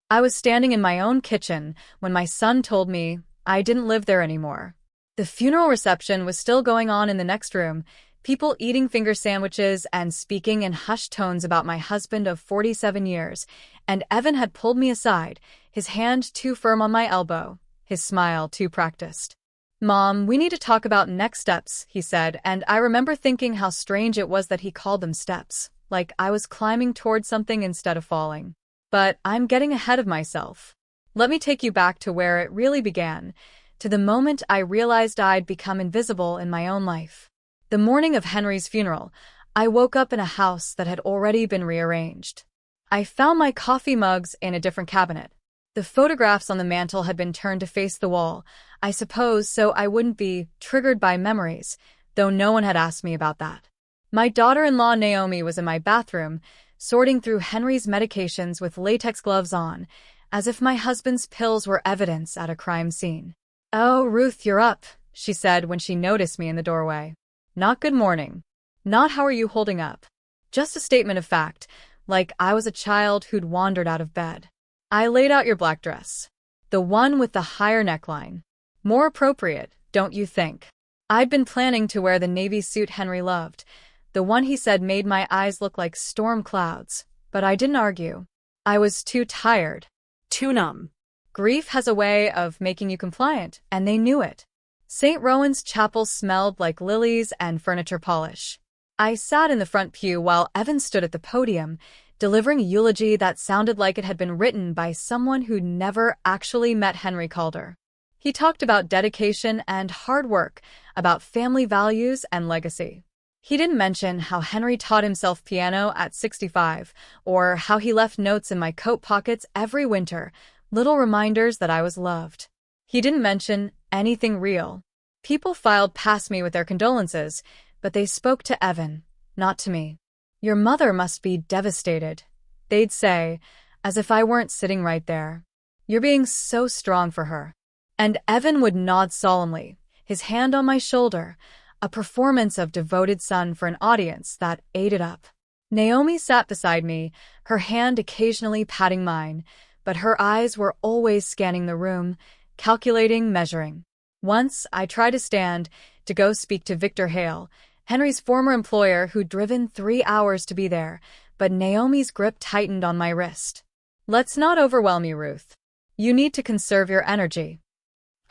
I was standing in my own kitchen when my son told me I didn't live there anymore. The funeral reception was still going on in the next room, people eating finger sandwiches and speaking in hushed tones about my husband of 47 years, and Evan had pulled me aside, his hand too firm on my elbow, his smile too practiced. "Mom, we need to talk about next steps," he said, and I remember thinking how strange it was that he called them steps, like I was climbing towards something instead of falling. But I'm getting ahead of myself. Let me take you back to where it really began, to the moment I realized I'd become invisible in my own life. The morning of Henry's funeral, I woke up in a house that had already been rearranged. I found my coffee mugs in a different cabinet. The photographs on the mantel had been turned to face the wall, I suppose so I wouldn't be triggered by memories, though no one had asked me about that. My daughter-in-law Naomi was in my bathroom, sorting through Henry's medications with latex gloves on, as if my husband's pills were evidence at a crime scene. "Oh, Ruth, you're up," she said when she noticed me in the doorway. Not good morning. Not how are you holding up. Just a statement of fact, like I was a child who'd wandered out of bed. I laid out your black dress. The one with the higher neckline. More appropriate, don't you think? I'd been planning to wear the navy suit Henry loved, the one he said made my eyes look like storm clouds, but I didn't argue. I was too tired. Too numb. Grief has a way of making you compliant, and they knew it. St. Rowan's Chapel smelled like lilies and furniture polish. I sat in the front pew while Evan stood at the podium, delivering a eulogy that sounded like it had been written by someone who'd never actually met Henry Calder. He talked about dedication and hard work, about family values and legacy. He didn't mention how Henry taught himself piano at 65, or how he left notes in my coat pockets every winter, little reminders that I was loved. He didn't mention anything real. People filed past me with their condolences, but they spoke to Evan, not to me. "Your mother must be devastated," they'd say, as if I weren't sitting right there. "You're being so strong for her." And Evan would nod solemnly, his hand on my shoulder, a performance of devoted son for an audience that ate it up. Naomi sat beside me, her hand occasionally patting mine, but her eyes were always scanning the room, calculating, measuring. Once, I tried to stand, to go speak to Victor Hale, Henry's former employer who'd driven 3 hours to be there, but Naomi's grip tightened on my wrist. "Let's not overwhelm you, Ruth. You need to conserve your energy."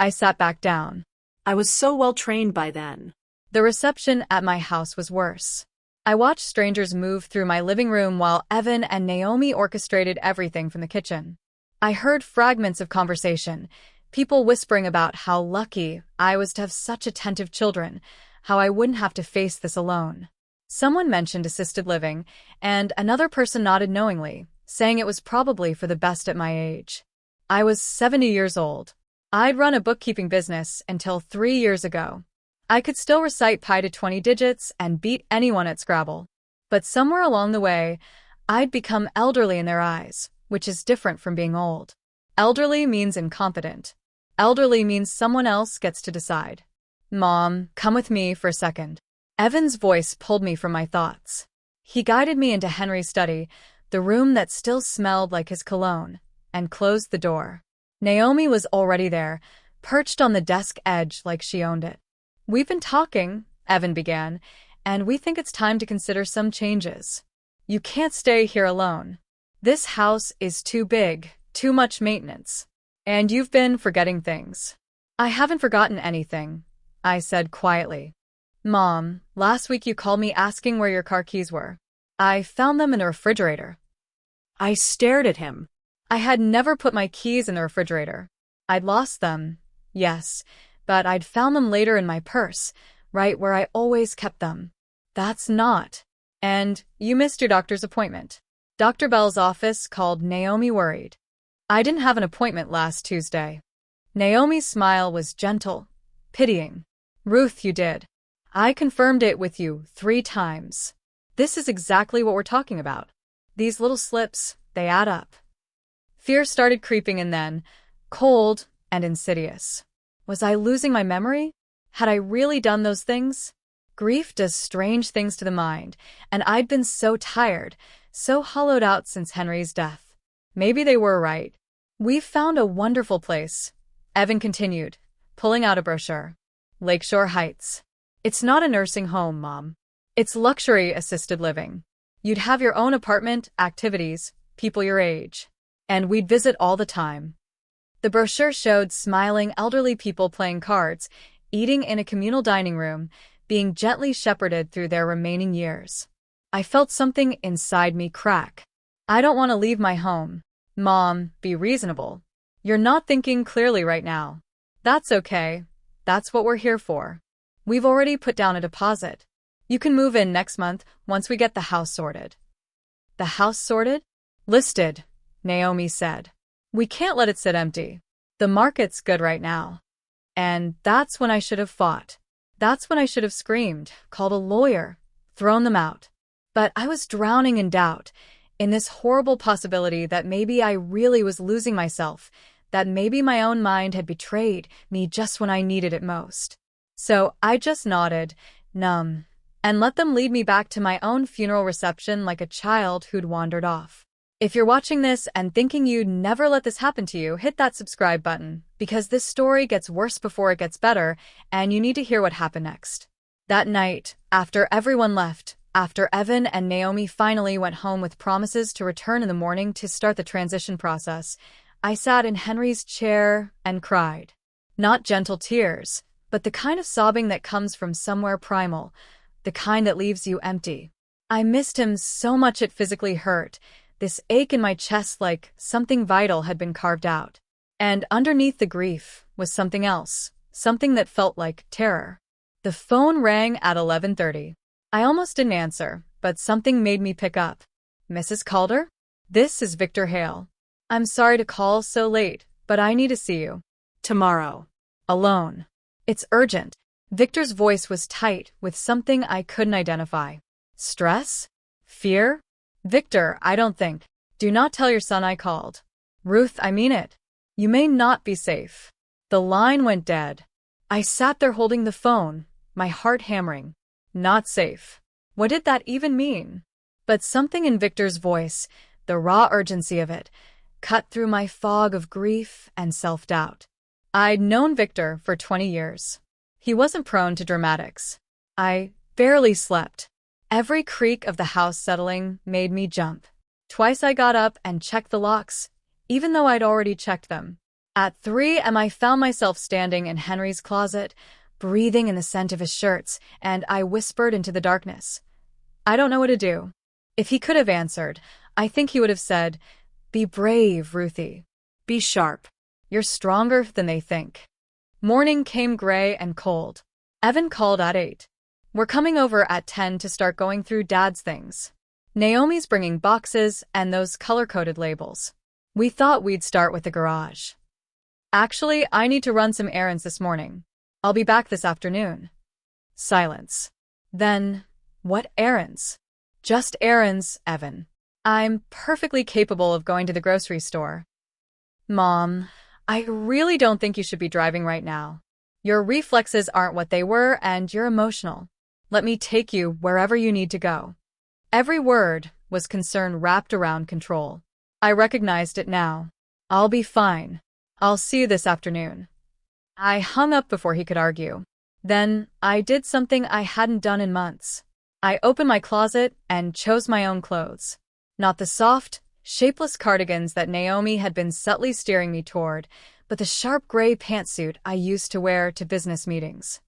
I sat back down. I was so well trained by then. The reception at my house was worse. I watched strangers move through my living room while Evan and Naomi orchestrated everything from the kitchen. I heard fragments of conversation, people whispering about how lucky I was to have such attentive children, how I wouldn't have to face this alone. Someone mentioned assisted living, and another person nodded knowingly, saying it was probably for the best at my age. I was 70 years old. I'd run a bookkeeping business until 3 years ago. I could still recite pi to 20 digits and beat anyone at Scrabble. But somewhere along the way, I'd become elderly in their eyes, which is different from being old. Elderly means incompetent. Elderly means someone else gets to decide. "Mom, come with me for a second." Evan's voice pulled me from my thoughts. He guided me into Henry's study, the room that still smelled like his cologne, and closed the door. Naomi was already there, perched on the desk edge like she owned it. "We've been talking," Evan began, "and we think it's time to consider some changes. You can't stay here alone. This house is too big, too much maintenance. And you've been forgetting things." "I haven't forgotten anything," I said quietly. "Mom, last week you called me asking where your car keys were. I found them in the refrigerator." I stared at him. I had never put my keys in the refrigerator. I'd lost them, yes, but I'd found them later in my purse, right where I always kept them. "That's not." "And you missed your doctor's appointment." Dr. Bell's office called, Naomi worried. "I didn't have an appointment last Tuesday." Naomi's smile was gentle, pitying. "Ruth, you did. I confirmed it with you 3 times. This is exactly what we're talking about. These little slips, they add up." Fear started creeping in then, cold and insidious. Was I losing my memory? Had I really done those things? Grief does strange things to the mind, and I'd been so tired, so hollowed out since Henry's death. Maybe they were right. "We've found a wonderful place," Evan continued, pulling out a brochure. "Lakeshore Heights. It's not a nursing home, Mom. It's luxury assisted living. You'd have your own apartment, activities, people your age. And we'd visit all the time." The brochure showed smiling elderly people playing cards, eating in a communal dining room, being gently shepherded through their remaining years. I felt something inside me crack. I don't want to leave my home. Mom, be reasonable. You're not thinking clearly right now. That's okay. That's what we're here for. We've already put down a deposit. You can move in next month once we get the house sorted. The house sorted? Listed, Naomi said. We can't let it sit empty. The market's good right now. And that's when I should have fought. That's when I should have screamed, called a lawyer, thrown them out. But I was drowning in doubt, in this horrible possibility that maybe I really was losing myself, that maybe my own mind had betrayed me just when I needed it most. So I just nodded, numb, and let them lead me back to my own funeral reception like a child who'd wandered off. If you're watching this and thinking you'd never let this happen to you, hit that subscribe button, because this story gets worse before it gets better, and you need to hear what happened next. That night, after everyone left, after Evan and Naomi finally went home with promises to return in the morning to start the transition process, I sat in Henry's chair and cried. Not gentle tears, but the kind of sobbing that comes from somewhere primal, the kind that leaves you empty. I missed him so much it physically hurt, this ache in my chest like something vital had been carved out. And underneath the grief was something else, something that felt like terror. The phone rang at 11:30. I almost didn't answer, but something made me pick up. "Mrs. Calder? This is Victor Hale. I'm sorry to call so late, but I need to see you. Tomorrow. Alone. It's urgent." Victor's voice was tight with something I couldn't identify. Stress? Fear? "Victor, I don't think. Do not tell your son I called. Ruth, I mean it. You may not be safe." The line went dead. I sat there holding the phone, my heart hammering. Not safe. What did that even mean? But something in Victor's voice, the raw urgency of it, cut through my fog of grief and self-doubt. I'd known Victor for 20 years. He wasn't prone to dramatics. I barely slept. Every creak of the house settling made me jump. Twice I got up and checked the locks, even though I'd already checked them. At 3 a.m. I found myself standing in Henry's closet, breathing in the scent of his shirts, and I whispered into the darkness. I don't know what to do. If he could have answered, I think he would have said, "Be brave, Ruthie. Be sharp. You're stronger than they think." Morning came gray and cold. Evan called at 8. "We're coming over at 10 to start going through Dad's things. Naomi's bringing boxes and those color-coded labels. We thought we'd start with the garage. Actually, I need to run some errands this morning. I'll be back this afternoon." Silence. Then, what errands? "Just errands, Evan. I'm perfectly capable of going to the grocery store." "Mom, I really don't think you should be driving right now. Your reflexes aren't what they were and you're emotional. Let me take you wherever you need to go." Every word was concern wrapped around control. I recognized it now. "I'll be fine. I'll see you this afternoon." I hung up before he could argue. Then I did something I hadn't done in months. I opened my closet and chose my own clothes. Not the soft, shapeless cardigans that Naomi had been subtly steering me toward, but the sharp gray pantsuit I used to wear to business meetings.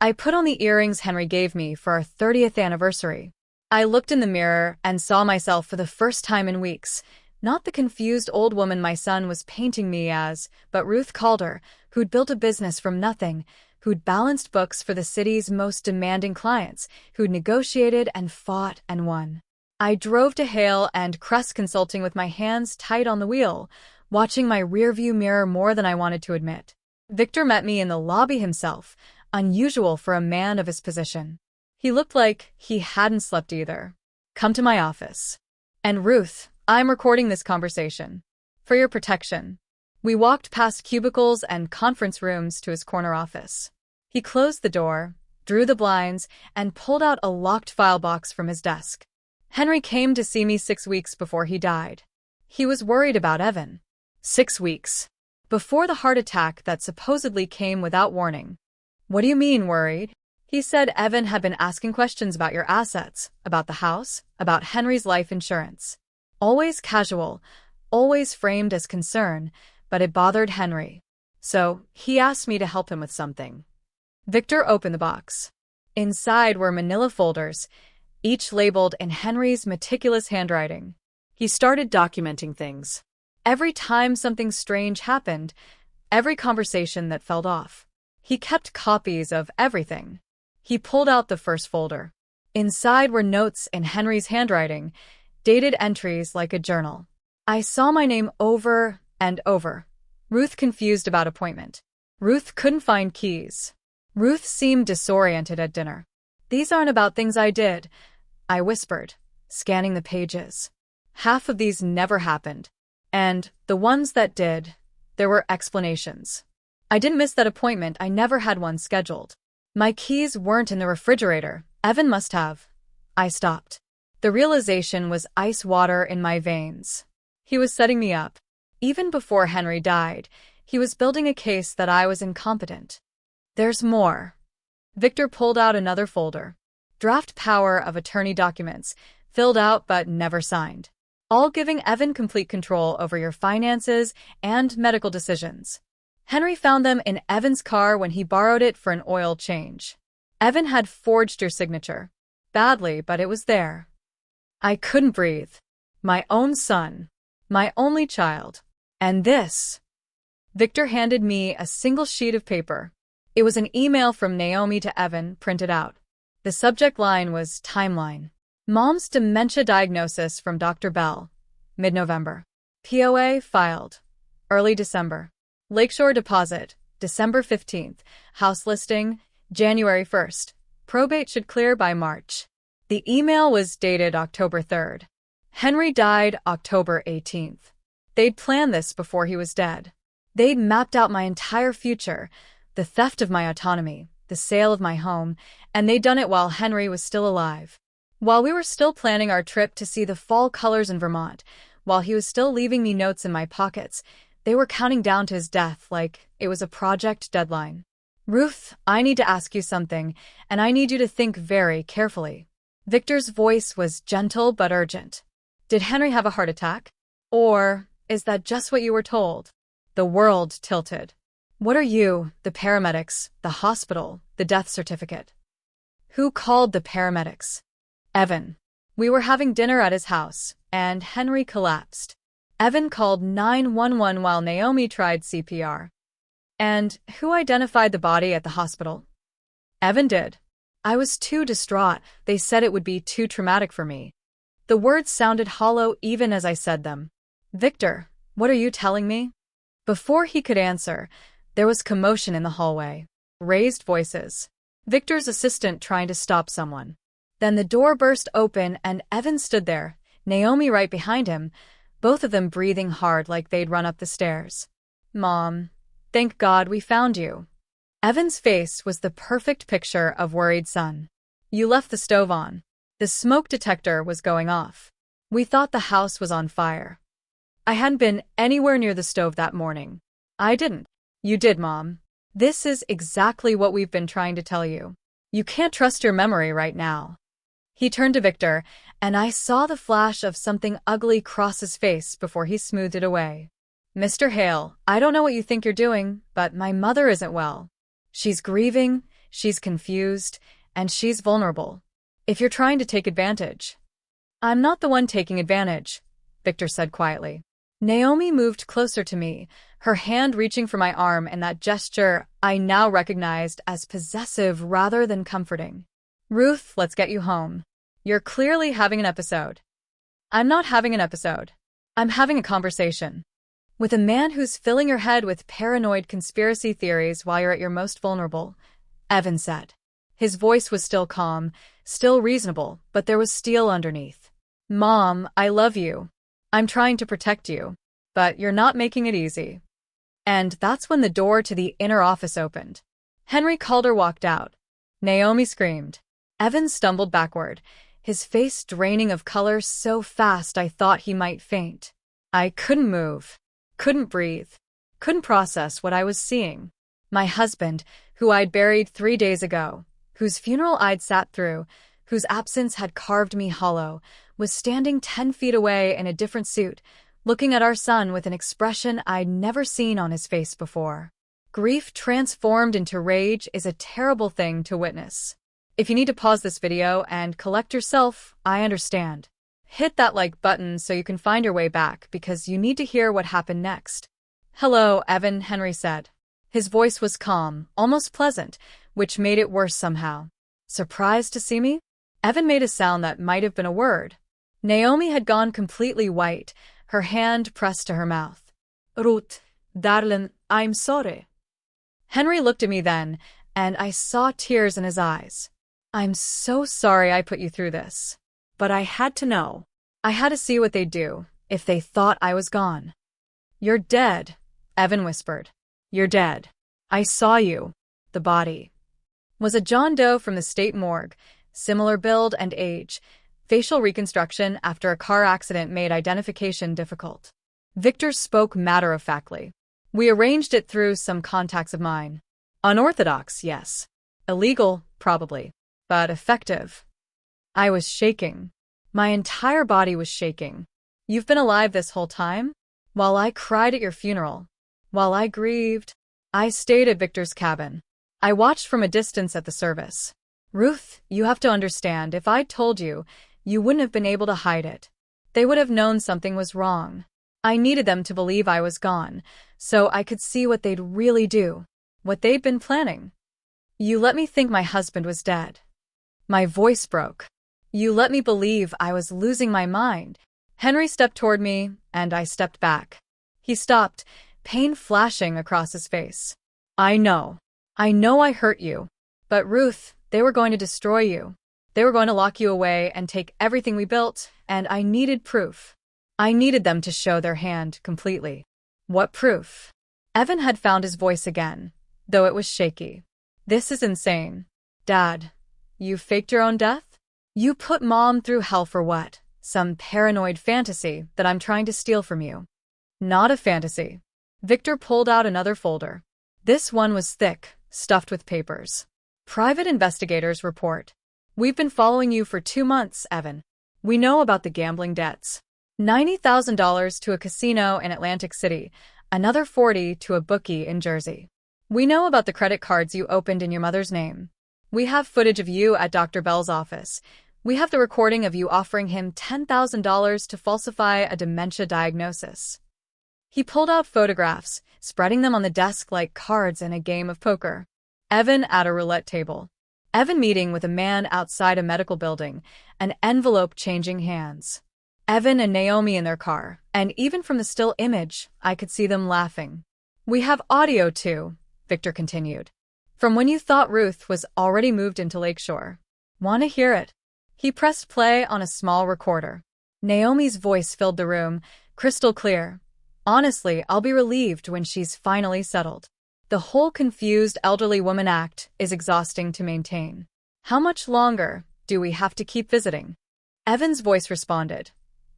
I put on the earrings Henry gave me for our 30th anniversary. I looked in the mirror and saw myself for the first time in weeks, not the confused old woman my son was painting me as, but Ruth Calder, who'd built a business from nothing, who'd balanced books for the city's most demanding clients, who'd negotiated and fought and won. I drove to Hale and Crest Consulting with my hands tight on the wheel, watching my rearview mirror more than I wanted to admit. Victor met me in the lobby himself, unusual for a man of his position. He looked like he hadn't slept either. "Come to my office. And Ruth, I'm recording this conversation. For your protection." We walked past cubicles and conference rooms to his corner office. He closed the door, drew the blinds, and pulled out a locked file box from his desk. Henry came to see me 6 weeks before he died. He was worried about Evan. 6 weeks. Before the heart attack that supposedly came without warning. What do you mean, worried? He said Evan had been asking questions about your assets, about the house, about Henry's life insurance. Always casual, always framed as concern, but it bothered Henry. So, he asked me to help him with something. Victor opened the box. Inside were manila folders, each labeled in Henry's meticulous handwriting. He started documenting things. Every time something strange happened, every conversation that fell off. He kept copies of everything. He pulled out the first folder. Inside were notes in Henry's handwriting, dated entries like a journal. I saw my name over and over. Ruth confused about appointment. Ruth couldn't find keys. Ruth seemed disoriented at dinner. These aren't about things I did, I whispered, scanning the pages. Half of these never happened. And the ones that did, there were explanations. I didn't miss that appointment, I never had one scheduled. My keys weren't in the refrigerator, Evan must have. I stopped. The realization was ice water in my veins. He was setting me up. Even before Henry died, he was building a case that I was incompetent. There's more. Victor pulled out another folder. Draft power of attorney documents, filled out but never signed. All giving Evan complete control over your finances and medical decisions. Henry found them in Evan's car when he borrowed it for an oil change. Evan had forged your signature. Badly, but it was there. I couldn't breathe. My own son. My only child. And this. Victor handed me a single sheet of paper. It was an email from Naomi to Evan, printed out. The subject line was Timeline. Mom's dementia diagnosis from Dr. Bell. Mid-November. POA filed. Early December. Lakeshore deposit. December 15th. House listing. January 1st. Probate should clear by March. The email was dated October 3rd. Henry died October 18th. They'd planned this before he was dead. They'd mapped out my entire future, the theft of my autonomy, the sale of my home, and they'd done it while Henry was still alive. While we were still planning our trip to see the fall colors in Vermont, while he was still leaving me notes in my pockets, they were counting down to his death like it was a project deadline. Ruth, I need to ask you something, and I need you to think very carefully. Victor's voice was gentle but urgent. Did Henry have a heart attack? Or is that just what you were told? The world tilted. What are you, the paramedics, the hospital, the death certificate? Who called the paramedics? Evan. We were having dinner at his house, and Henry collapsed. Evan called 911 while Naomi tried CPR. And who identified the body at the hospital? Evan did. I was too distraught. They said it would be too traumatic for me. The words sounded hollow even as I said them. Victor, what are you telling me? Before he could answer, there was commotion in the hallway. Raised voices. Victor's assistant trying to stop someone. Then the door burst open and Evan stood there, Naomi right behind him, both of them breathing hard like they'd run up the stairs. Mom, thank God we found you. Evan's face was the perfect picture of worried son. You left the stove on. The smoke detector was going off. We thought the house was on fire. I hadn't been anywhere near the stove that morning. I didn't. You did, Mom. This is exactly what we've been trying to tell you. You can't trust your memory right now. He turned to Victor, and I saw the flash of something ugly cross his face before he smoothed it away. Mr. Hale, I don't know what you think you're doing, but my mother isn't well. She's grieving, she's confused, and she's vulnerable. If you're trying to take advantage. I'm not the one taking advantage, Victor said quietly. Naomi moved closer to me, her hand reaching for my arm in that gesture I now recognized as possessive rather than comforting. Ruth, let's get you home. You're clearly having an episode. I'm not having an episode. I'm having a conversation. With a man who's filling your head with paranoid conspiracy theories while you're at your most vulnerable, Evan said. His voice was still calm, still reasonable, but there was steel underneath. Mom, I love you. I'm trying to protect you. But you're not making it easy. And that's when the door to the inner office opened. Henry Calder walked out. Naomi screamed. Evan stumbled backward, his face draining of color so fast I thought he might faint. I couldn't move. Couldn't breathe. Couldn't process what I was seeing. My husband, who I'd buried 3 days ago, whose funeral I'd sat through, whose absence had carved me hollow, was standing 10 feet away in a different suit, looking at our son with an expression I'd never seen on his face before. Grief transformed into rage is a terrible thing to witness. If you need to pause this video and collect yourself, I understand. Hit that like button so you can find your way back because you need to hear what happened next. "Hello, Evan," Henry said. His voice was calm, almost pleasant, which made it worse somehow. "Surprised to see me?" Evan made a sound that might have been a word. Naomi had gone completely white, her hand pressed to her mouth. "Ruth, darling, I'm sorry." Henry looked at me then, and I saw tears in his eyes. "I'm so sorry I put you through this. But I had to know. I had to see what they'd do, if they thought I was gone." "You're dead," Evan whispered. "You're dead. I saw you." The body was a John Doe from the state morgue, similar build and age. Facial reconstruction after a car accident made identification difficult. Victor spoke matter-of-factly. "We arranged it through some contacts of mine. Unorthodox, yes. Illegal, probably. But effective." I was shaking. My entire body was shaking. "You've been alive this whole time? While I cried at your funeral. While I grieved. I stayed at Victor's cabin. I watched from a distance at the service. Ruth, you have to understand, if I'd told you, you wouldn't have been able to hide it. They would have known something was wrong. I needed them to believe I was gone, so I could see what they'd really do, what they'd been planning. You let me think my husband was dead." My voice broke. "You let me believe I was losing my mind." Henry stepped toward me, and I stepped back. He stopped, pain flashing across his face. I know I hurt you. But Ruth, they were going to destroy you. They were going to lock you away and take everything we built, and I needed proof. I needed them to show their hand completely." "What proof?" Evan had found his voice again, though it was shaky. "This is insane. Dad, you faked your own death? You put Mom through hell for what? Some paranoid fantasy that I'm trying to steal from you." "Not a fantasy." Victor pulled out another folder. This one was thick, stuffed with papers. "Private investigators report. We've been following you for 2 months, Evan. We know about the gambling debts. $90,000 to a casino in Atlantic City, another 40 to a bookie in Jersey. We know about the credit cards you opened in your mother's name. We have footage of you at Dr. Bell's office. We have the recording of you offering him $10,000 to falsify a dementia diagnosis." He pulled out photographs, spreading them on the desk like cards in a game of poker. Evan at a roulette table. Evan meeting with a man outside a medical building, an envelope changing hands. Evan and Naomi in their car, and even from the still image, I could see them laughing. "We have audio too," Victor continued. "From when you thought Ruth was already moved into Lakeshore. Want to hear it?" He pressed play on a small recorder. Naomi's voice filled the room, crystal clear. "Honestly, I'll be relieved when she's finally settled. The whole confused elderly woman act is exhausting to maintain. How much longer do we have to keep visiting?" Evan's voice responded.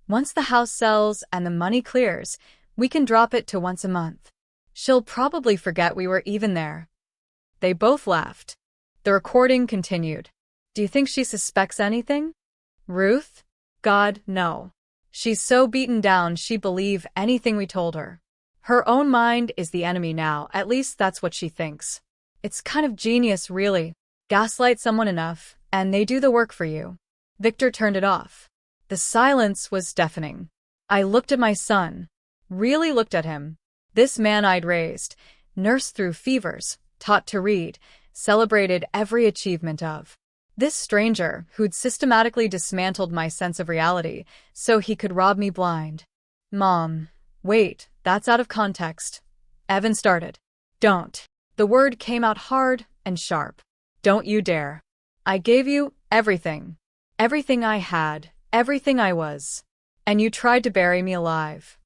"Once the house sells and the money clears, we can drop it to once a month. She'll probably forget we were even there." They both laughed. The recording continued. "Do you think she suspects anything? Ruth? God, no. She's so beaten down she'd believe anything we told her. Her own mind is the enemy now, at least that's what she thinks. It's kind of genius, really. Gaslight someone enough, and they do the work for you." Victor turned it off. The silence was deafening. I looked at my son. Really looked at him. This man I'd raised, nursed through fevers, taught to read, celebrated every achievement of. This stranger who'd systematically dismantled my sense of reality so he could rob me blind. "Mom, wait, that's out of context." Evan started. "Don't." The word came out hard and sharp. "Don't you dare. I gave you everything. Everything I had, everything I was. And you tried to bury me alive.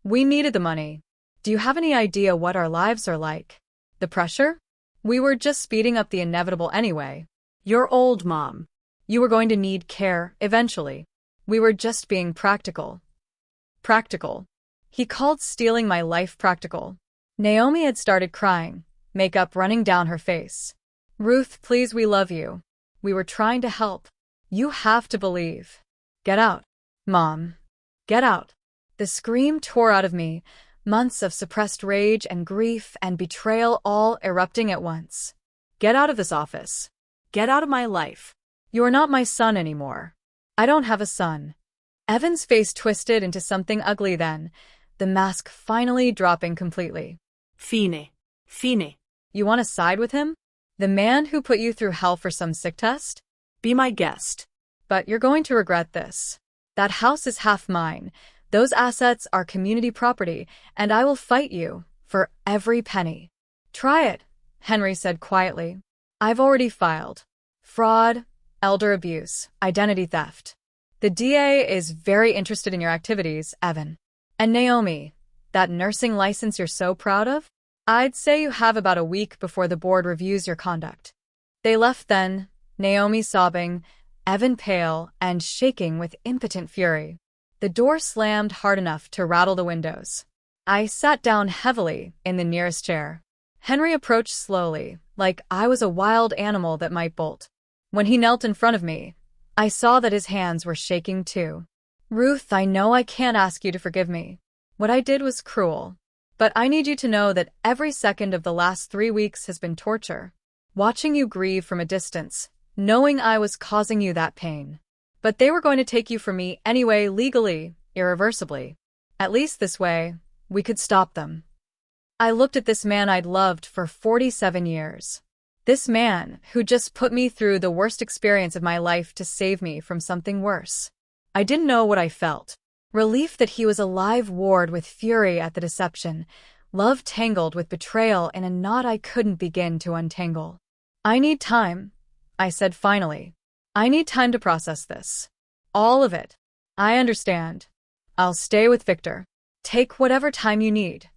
We needed the money. Do you have any idea what our lives are like? The pressure? We were just speeding up the inevitable anyway. You're old, Mom. You were going to need care, eventually. We were just being practical." Practical. He called stealing my life practical. Naomi had started crying, makeup running down her face. Ruth, please, we love you. We were trying to help. You have to believe. Get out. Mom. Get out. The scream tore out of me, months of suppressed rage and grief and betrayal all erupting at once. Get out of this office. Get out of my life. You're not my son anymore. I don't have a son. Evan's face twisted into something ugly then, the mask finally dropping completely. Fine. Fine. You want to side with him? The man who put you through hell for some sick test? Be my guest. But you're going to regret this. That house is half mine. Those assets are community property, and I will fight you for every penny. Try it, Henry said quietly. I've already filed. Fraud, elder abuse, identity theft. The DA is very interested in your activities, Evan. And Naomi, that nursing license you're so proud of? I'd say you have about a week before the board reviews your conduct. They left then, Naomi sobbing, Evan pale and shaking with impotent fury. The door slammed hard enough to rattle the windows. I sat down heavily in the nearest chair. Henry approached slowly, like I was a wild animal that might bolt. When he knelt in front of me, I saw that his hands were shaking too. Ruth, I know I can't ask you to forgive me. What I did was cruel. But I need you to know that every second of the last 3 weeks has been torture. Watching you grieve from a distance, knowing I was causing you that pain. But they were going to take you from me anyway, legally, irreversibly. At least this way, we could stop them. I looked at this man I'd loved for 47 years. This man who just put me through the worst experience of my life to save me from something worse. I didn't know what I felt. Relief that he was a live ward with fury at the deception, love tangled with betrayal in a knot I couldn't begin to untangle. I need time, I said finally. I need time to process this. All of it. I understand. I'll stay with Victor. Take whatever time you need.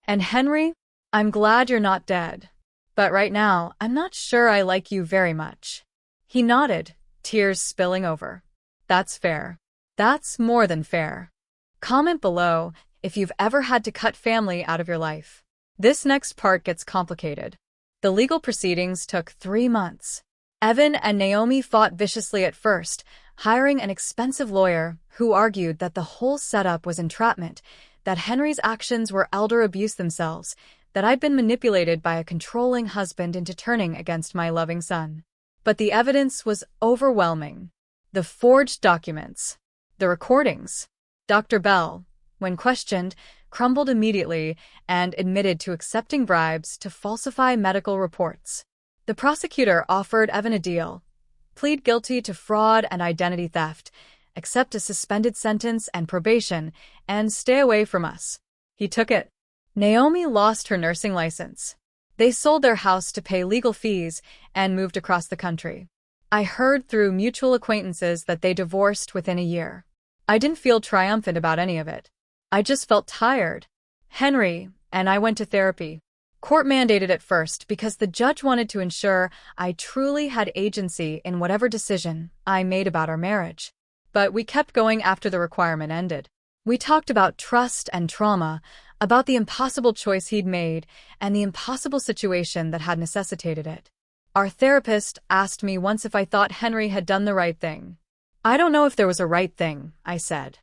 And Henry, I'm glad you're not dead. But right now, I'm not sure I like you very much. He nodded, tears spilling over. That's fair. That's more than fair. Comment below if you've ever had to cut family out of your life. This next part gets complicated. The legal proceedings took 3 months. Evan and Naomi fought viciously at first, hiring an expensive lawyer who argued that the whole setup was entrapment, that Henry's actions were elder abuse themselves, that I'd been manipulated by a controlling husband into turning against my loving son. But the evidence was overwhelming. The forged documents. The recordings. Dr. Bell, when questioned, crumbled immediately and admitted to accepting bribes to falsify medical reports. The prosecutor offered Evan a deal: plead guilty to fraud and identity theft, accept a suspended sentence and probation, and stay away from us. He took it. Naomi lost her nursing license. They sold their house to pay legal fees and moved across the country. I heard through mutual acquaintances that they divorced within a year. I didn't feel triumphant about any of it. I just felt tired. Henry and I went to therapy. Court-mandated at first because the judge wanted to ensure I truly had agency in whatever decision I made about our marriage. But we kept going after the requirement ended. We talked about trust and trauma, about the impossible choice he'd made and the impossible situation that had necessitated it. Our therapist asked me once if I thought Henry had done the right thing. I don't know if there was a right thing, I said.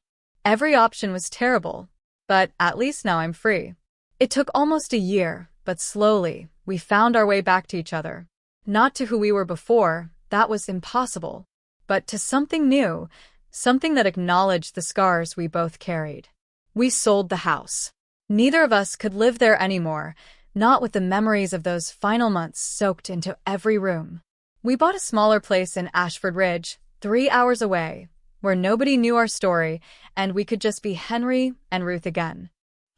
Every option was terrible, but at least now I'm free. It took almost a year, but slowly, we found our way back to each other. Not to who we were before, that was impossible, but to something new, something that acknowledged the scars we both carried. We sold the house. Neither of us could live there anymore, not with the memories of those final months soaked into every room. We bought a smaller place in Ashford Ridge, 3 hours away, where nobody knew our story and we could just be Henry and Ruth again.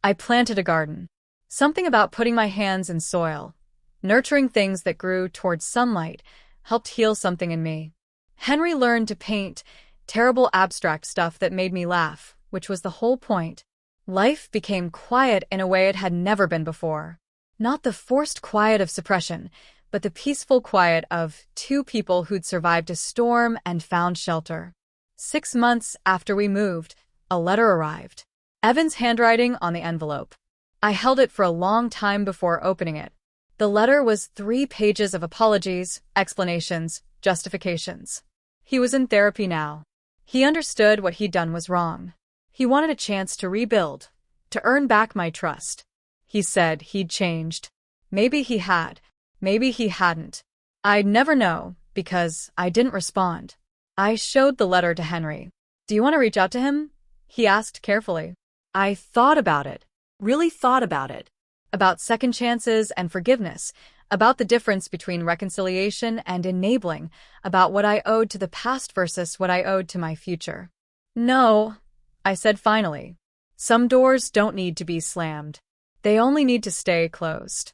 I planted a garden. Something about putting my hands in soil, nurturing things that grew towards sunlight, helped heal something in me. Henry learned to paint terrible abstract stuff that made me laugh, which was the whole point. Life became quiet in a way it had never been before. Not the forced quiet of suppression, but the peaceful quiet of 2 people who'd survived a storm and found shelter. 6 months after we moved, a letter arrived. Evan's handwriting on the envelope. I held it for a long time before opening it. The letter was 3 pages of apologies, explanations, justifications. He was in therapy now. He understood what he'd done was wrong. He wanted a chance to rebuild, to earn back my trust. He said he'd changed. Maybe he had. Maybe he hadn't. I'd never know, because I didn't respond. I showed the letter to Henry. "Do you want to reach out to him?" he asked carefully. I thought about it. Really thought about it. About second chances and forgiveness, about the difference between reconciliation and enabling, about what I owed to the past versus what I owed to my future. "No," I said finally. "Some doors don't need to be slammed. They only need to stay closed."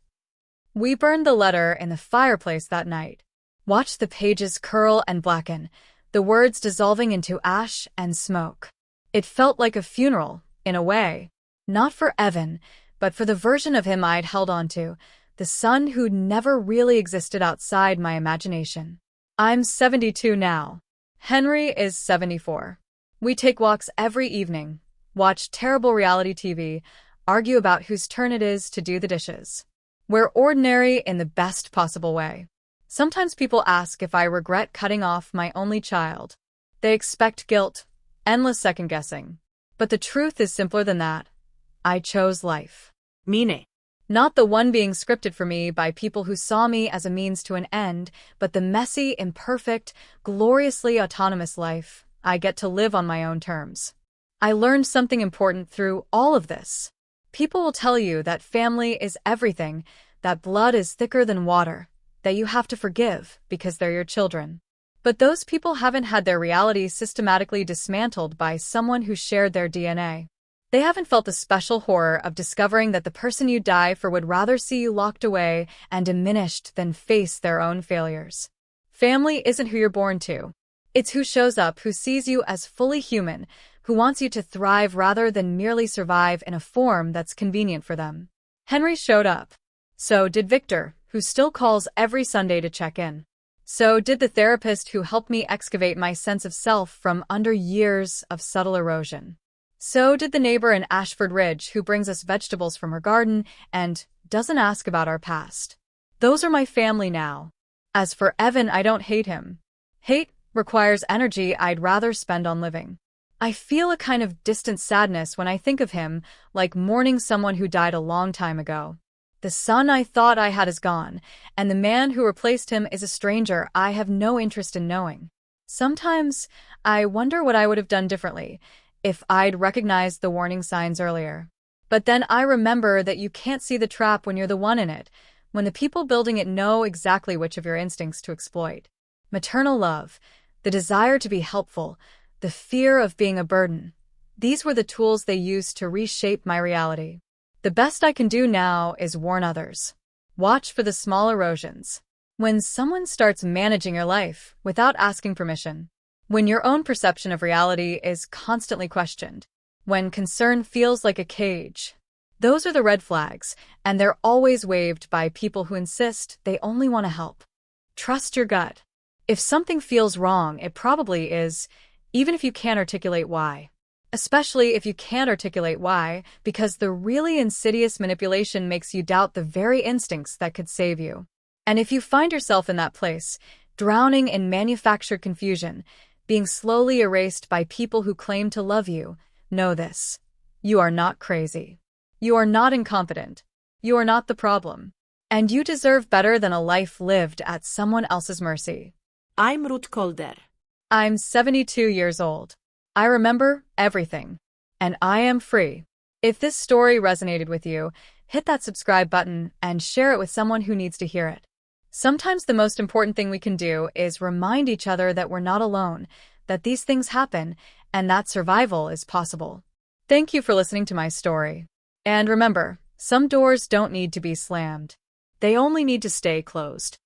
We burned the letter in the fireplace that night. Watched the pages curl and blacken, the words dissolving into ash and smoke. It felt like a funeral, in a way. Not for Evan, but for the version of him I'd held on to, the son who'd never really existed outside my imagination. I'm 72 now. Henry is 74. We take walks every evening, watch terrible reality TV, argue about whose turn it is to do the dishes. We're ordinary in the best possible way. Sometimes people ask if I regret cutting off my only child. They expect guilt, endless second-guessing. But the truth is simpler than that. I chose life. Meaning. Not the one being scripted for me by people who saw me as a means to an end, but the messy, imperfect, gloriously autonomous life I get to live on my own terms. I learned something important through all of this. People will tell you that family is everything, that blood is thicker than water, that you have to forgive because they're your children. But those people haven't had their reality systematically dismantled by someone who shared their DNA. They haven't felt the special horror of discovering that the person you die for would rather see you locked away and diminished than face their own failures. Family isn't who you're born to. It's who shows up, who sees you as fully human, who wants you to thrive rather than merely survive in a form that's convenient for them. Henry showed up. So did Victor, who still calls every Sunday to check in. So did the therapist who helped me excavate my sense of self from under years of subtle erosion. So did the neighbor in Ashford Ridge who brings us vegetables from her garden and doesn't ask about our past. Those are my family now. As for Evan, I don't hate him. Hate requires energy I'd rather spend on living. I feel a kind of distant sadness when I think of him, like mourning someone who died a long time ago. The son I thought I had is gone, and the man who replaced him is a stranger I have no interest in knowing. Sometimes I wonder what I would have done differently if I'd recognized the warning signs earlier. But then I remember that you can't see the trap when you're the one in it, when the people building it know exactly which of your instincts to exploit. Maternal love, the desire to be helpful, the fear of being a burden. These were the tools they used to reshape my reality. The best I can do now is warn others. Watch for the small erosions. When someone starts managing your life without asking permission. When your own perception of reality is constantly questioned. When concern feels like a cage. Those are the red flags, and they're always waved by people who insist they only want to help. Trust your gut. If something feels wrong, it probably is, even if you can't articulate why. Especially if you can't articulate why, because the really insidious manipulation makes you doubt the very instincts that could save you. And if you find yourself in that place, drowning in manufactured confusion, being slowly erased by people who claim to love you, know this. You are not crazy. You are not incompetent. You are not the problem. And you deserve better than a life lived at someone else's mercy. I'm Ruth Calder. I'm 72 years old. I remember everything. And I am free. If this story resonated with you, hit that subscribe button and share it with someone who needs to hear it. Sometimes the most important thing we can do is remind each other that we're not alone, that these things happen, and that survival is possible. Thank you for listening to my story. And remember, some doors don't need to be slammed. They only need to stay closed.